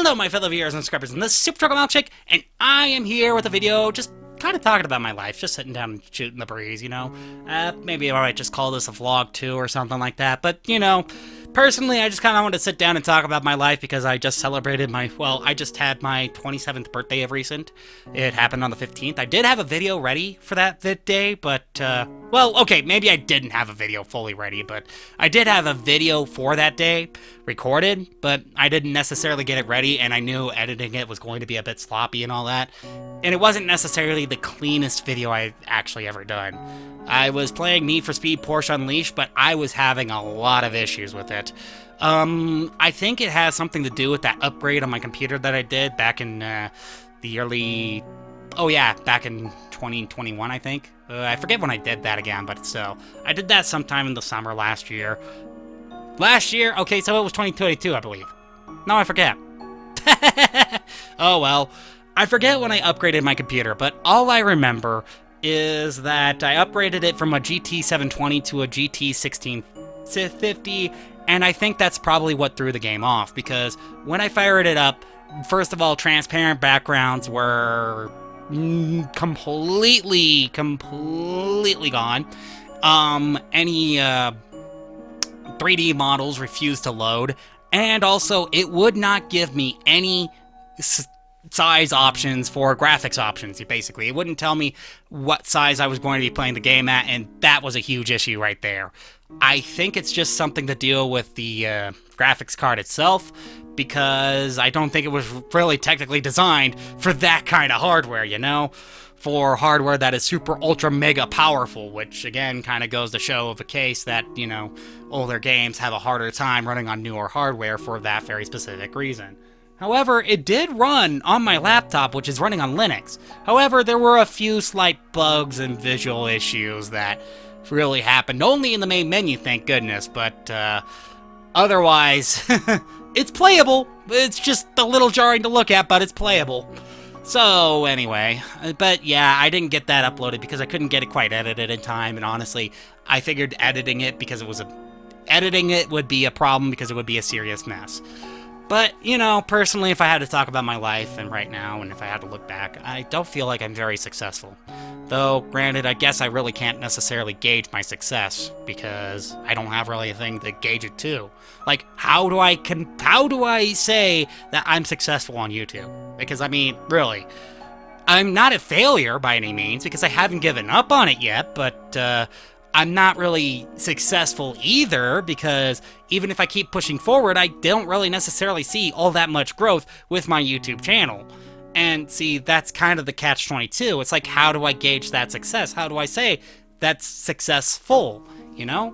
Hello, my fellow viewers and subscribers, and this is Supercholatemilkshake, and I am here with a video just kind of talking about my life, just sitting down and shooting the breeze, you know? Maybe I might just call this a vlog too or something like that, but, you know, personally, I just kind of wanted to sit down and talk about my life because I just celebrated I just had my 27th birthday of recent. It happened on the 15th. I did have a video ready for that day, but, well, okay, maybe I didn't have a video fully ready, but I did have a video for that day recorded, but I didn't necessarily get it ready, and I knew editing it was going to be a bit sloppy and all that, and it wasn't necessarily the cleanest video I've actually ever done. I was playing Need for Speed Porsche Unleashed, but I was having a lot of issues with it. I think it has something to do with that upgrade on my computer that I did back in the early... Oh yeah, back in 2021, I think. I forget when I did that again, but still. I did that sometime in the summer last year. Last year? Okay, so it was 2022, I believe. No, I forget. Oh well. I forget when I upgraded my computer, but all I remember is that I upgraded it from a GT 720 to a GT 1650, and I think that's probably what threw the game off, because when I fired it up, first of all, transparent backgrounds were completely gone. Any 3D models refused to load, and also it would not give me any size options for graphics options, basically. It wouldn't tell me what size I was going to be playing the game at, and that was a huge issue right there. I think it's just something to deal with the graphics card itself, because I don't think it was really technically designed for that kind of hardware, you know? For hardware that is super ultra mega powerful, which again kind of goes to show of a case that, you know, older games have a harder time running on newer hardware for that very specific reason. However, it did run on my laptop, which is running on Linux. However, there were a few slight bugs and visual issues that really happened, only in the main menu, thank goodness, but otherwise, it's playable. It's just a little jarring to look at, but it's playable. So, anyway, but yeah, I didn't get that uploaded because I couldn't get it quite edited in time, and honestly, I figured editing it would be a problem because it would be a serious mess. But, you know, personally, if I had to talk about my life and right now, and if I had to look back, I don't feel like I'm very successful. Though, granted, I guess I really can't necessarily gauge my success, because I don't have really a thing to gauge it to. Like, how do I say that I'm successful on YouTube? Because, I mean, really, I'm not a failure by any means, because I haven't given up on it yet, but, I'm not really successful either, because even if I keep pushing forward, I don't really necessarily see all that much growth with my YouTube channel. And see, that's kind of the catch-22. It's like, how do I gauge that success? How do I say that's successful, you know?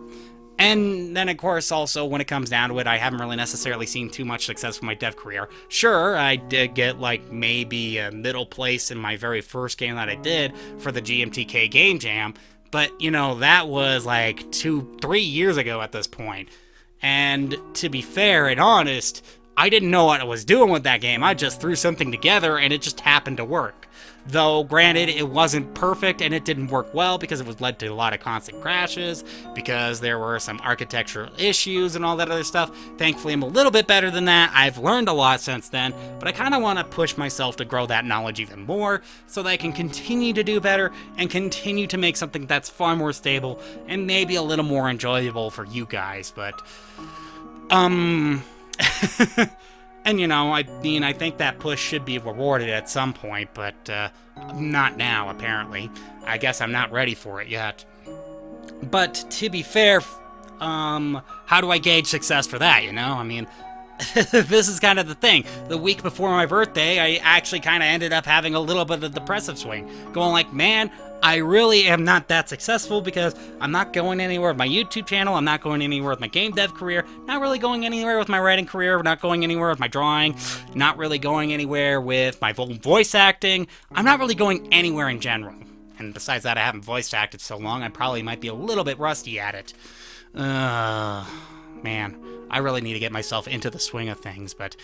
And then, of course, also, when it comes down to it, I haven't really necessarily seen too much success with my dev career. Sure, I did get, like, maybe a middle place in my very first game that I did for the GMTK Game Jam, but, you know, that was like 2-3 years ago at this point. And to be fair and honest, I didn't know what I was doing with that game. I just threw something together and it just happened to work. Though, granted, it wasn't perfect and it didn't work well because it was led to a lot of constant crashes, because there were some architectural issues and all that other stuff. Thankfully, I'm a little bit better than that. I've learned a lot since then, but I kind of want to push myself to grow that knowledge even more so that I can continue to do better and continue to make something that's far more stable and maybe a little more enjoyable for you guys, but, and, you know, I mean, I think that push should be rewarded at some point, but, not now, apparently. I guess I'm not ready for it yet. But, to be fair, how do I gauge success for that, you know? I mean, this is kind of the thing. The week before my birthday, I actually kind of ended up having a little bit of a depressive swing. Going like, man, I really am not that successful because I'm not going anywhere with my YouTube channel, I'm not going anywhere with my game dev career, not really going anywhere with my writing career, not going anywhere with my drawing, not really going anywhere with my voice acting, I'm not really going anywhere in general. And besides that, I haven't voice acted so long, I probably might be a little bit rusty at it. Man, I really need to get myself into the swing of things, but,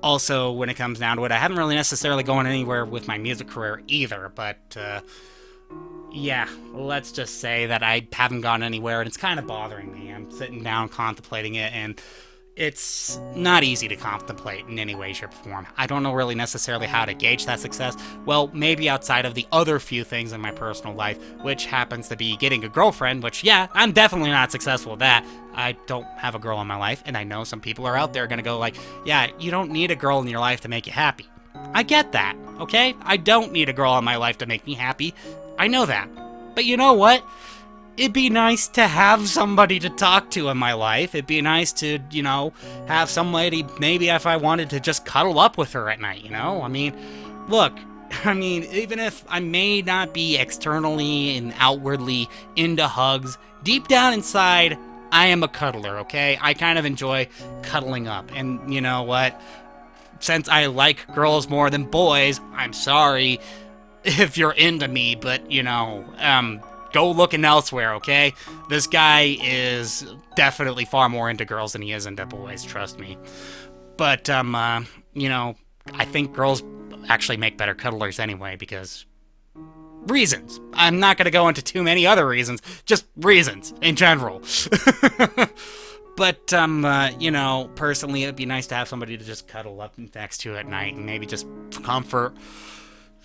also, when it comes down to it, I haven't really necessarily gone anywhere with my music career either, but, yeah, let's just say that I haven't gone anywhere, and it's kind of bothering me. I'm sitting down contemplating it, and it's not easy to contemplate in any way, shape, or form. I don't know really necessarily how to gauge that success. Well, maybe outside of the other few things in my personal life, which happens to be getting a girlfriend, which, yeah, I'm definitely not successful with that. I don't have a girl in my life, and I know some people are out there gonna go like, yeah, you don't need a girl in your life to make you happy. I get that, okay? I don't need a girl in my life to make me happy. I know that. But you know what? It'd be nice to have somebody to talk to in my life. It'd be nice to, have somebody, maybe if I wanted to just cuddle up with her at night, I mean, look, even if I may not be externally and outwardly into hugs, deep down inside, I am a cuddler, okay? I kind of enjoy cuddling up. And you know what? Since I like girls more than boys, I'm sorry if you're into me, but, go looking elsewhere, okay? This guy is definitely far more into girls than he is into boys, trust me. But, I think girls actually make better cuddlers anyway, because reasons. I'm not going to go into too many other reasons, just reasons in general. But, personally, it'd be nice to have somebody to just cuddle up next to at night and maybe just comfort.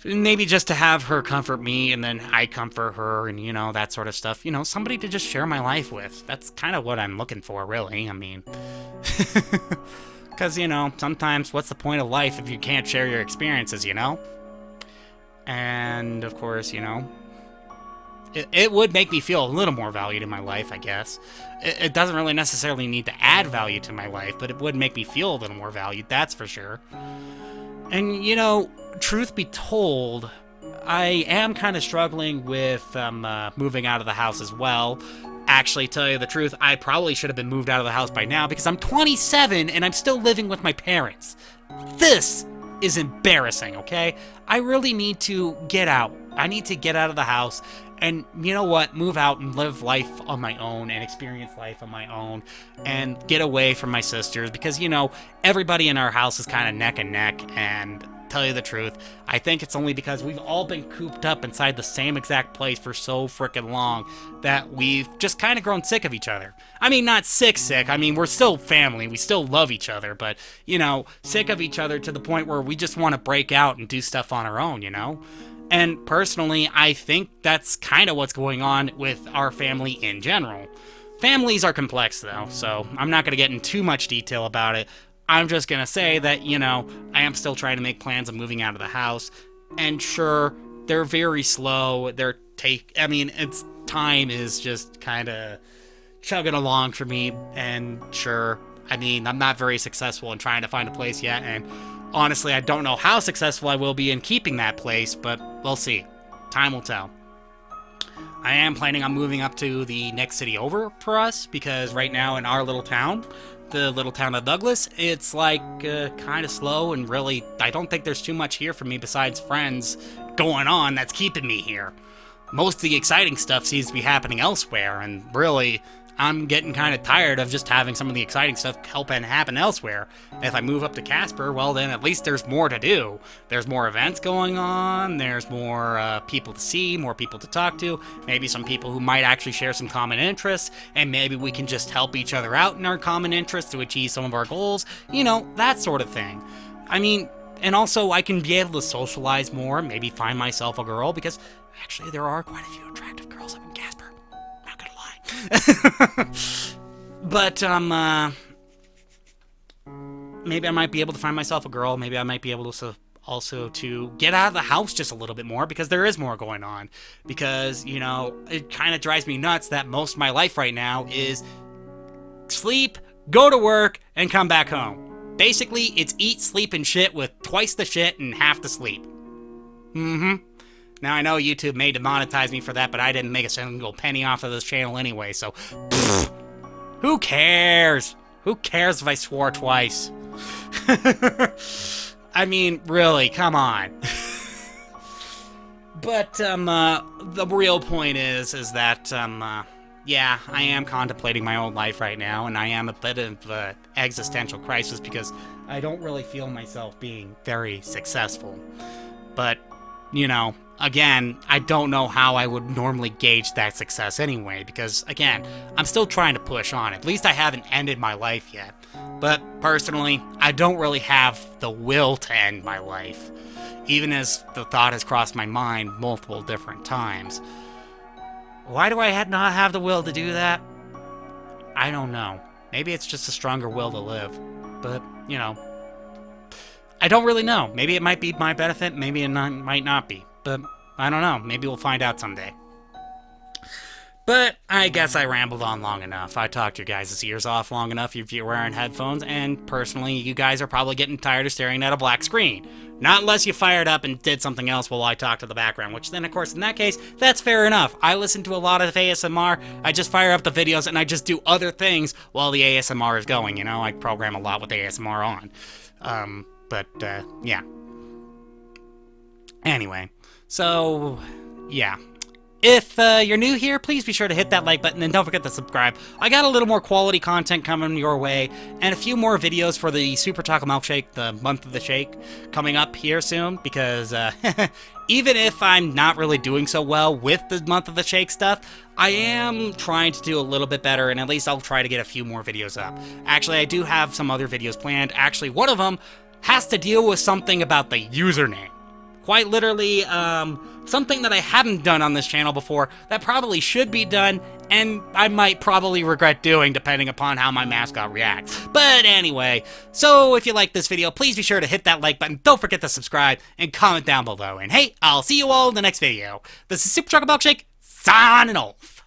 Maybe just to have her comfort me and then I comfort her and, that sort of stuff. Somebody to just share my life with. That's kind of what I'm looking for, really. I mean, because, sometimes what's the point of life if you can't share your experiences, And, of course, it would make me feel a little more valued in my life, I guess. It doesn't really necessarily need to add value to my life, but it would make me feel a little more valued, that's for sure. And, truth be told, I am kind of struggling with moving out of the house as well. Actually, tell you the truth, I probably should have been moved out of the house by now because I'm 27 and I'm still living with my parents. This is embarrassing, okay? I really need to get out. I need to get out of the house and, you know what, move out and live life on my own and experience life on my own and get away from my sisters because, everybody in our house is kind of neck and neck, and tell you the truth, I think it's only because we've all been cooped up inside the same exact place for so frickin' long that we've just kind of grown sick of each other. I mean, not sick, I mean, we're still family, we still love each other, but, sick of each other to the point where we just want to break out and do stuff on our own, And personally, I think that's kind of what's going on with our family in general. Families are complex, though, so I'm not going to get into too much detail about it. I'm just going to say that, I am still trying to make plans of moving out of the house. And sure, they're very slow. It's time is just kind of chugging along for me. And sure, I'm not very successful in trying to find a place yet. And honestly, I don't know how successful I will be in keeping that place, but we'll see. Time will tell. I am planning on moving up to the next city over for us, because right now in our little town, the little town of Douglas, it's kind of slow, and really, I don't think there's too much here for me besides friends going on that's keeping me here. Most of the exciting stuff seems to be happening elsewhere, and really, I'm getting kind of tired of just having some of the exciting stuff happen elsewhere. If I move up to Casper, well then at least there's more to do. There's more events going on, there's more people to see, more people to talk to, maybe some people who might actually share some common interests, and maybe we can just help each other out in our common interests to achieve some of our goals, that sort of thing. And also I can be able to socialize more, maybe find myself a girl, because actually there are quite a few attractive girls up in Casper. But, maybe I might be able to find myself a girl. Maybe I might be able to also to get out of the house just a little bit more, because there is more going on. Because, it kind of drives me nuts that most of my life right now is sleep, go to work, and come back home. Basically, it's eat, sleep, and shit with twice the shit and half the sleep. Now, I know YouTube may demonetize me for that, but I didn't make a single penny off of this channel anyway, so who cares? Who cares if I swore twice? Really, come on. But, the real point is that, yeah, I am contemplating my own life right now, and I am a bit of an existential crisis because I don't really feel myself being very successful. But you know, again, I don't know how I would normally gauge that success anyway, because, again, I'm still trying to push on. At least I haven't ended my life yet. But, personally, I don't really have the will to end my life, even as the thought has crossed my mind multiple different times. Why do I not have the will to do that? I don't know. Maybe it's just a stronger will to live. But, you know, I don't really know. Maybe it might be my benefit, maybe it might not be. But I don't know. Maybe we'll find out someday. But I guess I rambled on long enough. I talked your guys' ears off long enough if you're wearing headphones, and personally, you guys are probably getting tired of staring at a black screen. Not unless you fired up and did something else while I talked to the background, which then, of course, in that case, that's fair enough. I listen to a lot of ASMR, I just fire up the videos, and I just do other things while the ASMR is going, you know? I program a lot with ASMR on. Yeah. Anyway, so, yeah. If you're new here, please be sure to hit that like button and don't forget to subscribe. I got a little more quality content coming your way and a few more videos for the Super Chocolate Milkshake, the month of the shake, coming up here soon because even if I'm not really doing so well with the month of the shake stuff, I am trying to do a little bit better and at least I'll try to get a few more videos up. Actually, I do have some other videos planned. Actually, one of them has to deal with something about the username. Quite literally, something that I haven't done on this channel before that probably should be done, and I might probably regret doing depending upon how my mascot reacts. But anyway, so if you like this video, please be sure to hit that like button, don't forget to subscribe, and comment down below. And hey, I'll see you all in the next video. This is Super Chocolate Milkshake, signing off.